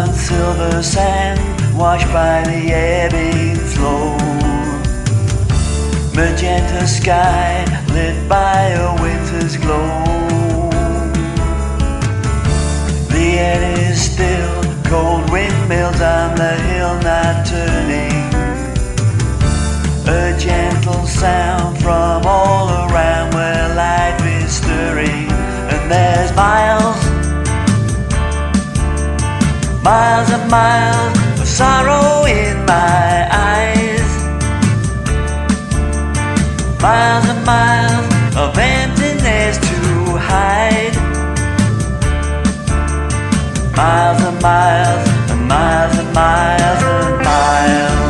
on silver sand, washed by the ebbing flow. Magenta sky lit by a winter's glow. The air is still, cold windmills on the hill not turning. A gentle sound from all around where life is stirring. And there's miles, miles and miles of sorrow in my eyes. Miles and miles of emptiness to hide. Miles and miles and miles and miles and miles.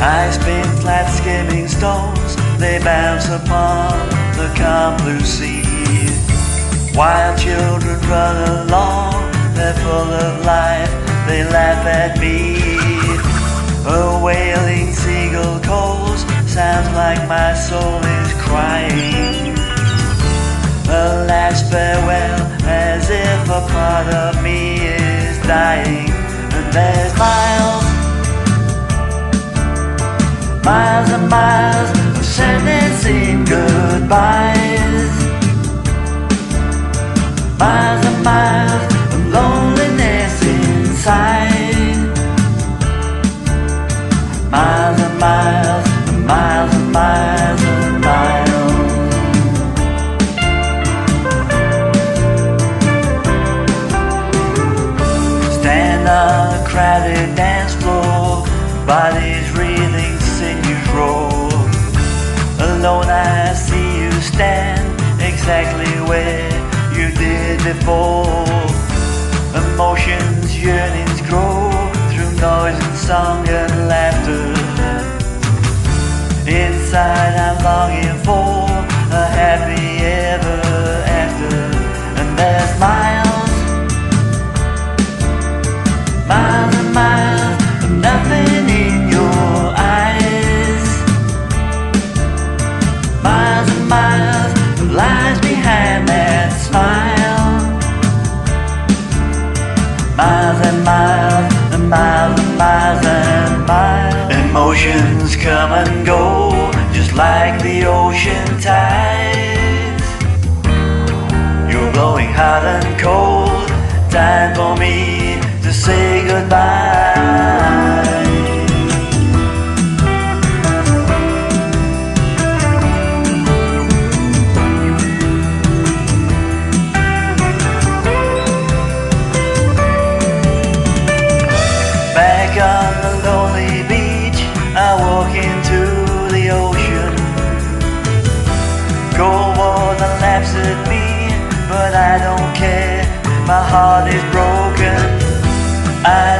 I spin flat skimming stones, they bounce upon the calm blue sea. While children run along, they're full of life, they laugh at me. A wailing seagull calls, sounds like my soul is crying. A last farewell, as if a part of me is dying. And there's miles, miles and miles of sadness in goodbyes. Miles and miles of loneliness inside. Miles and miles and miles and miles and miles. Stand on a crowded dance floor, bodies reeling, sinews roll. Alone I see you stand exactly where you did before. Emotions, yearnings grow through noise and song and laughter. Inside I'm longing for a happy ever after. And there's miles, miles and miles of nothing in your eyes. Miles and miles of lies behind that smile. Miles and miles and miles and miles and miles. Emotions come and go, just like the ocean tides. You're blowing hot and cold, time for me to say goodbye. Back on the lonely beach, I walk into the ocean. Cold water laps at me, but I don't care, my heart is broken. I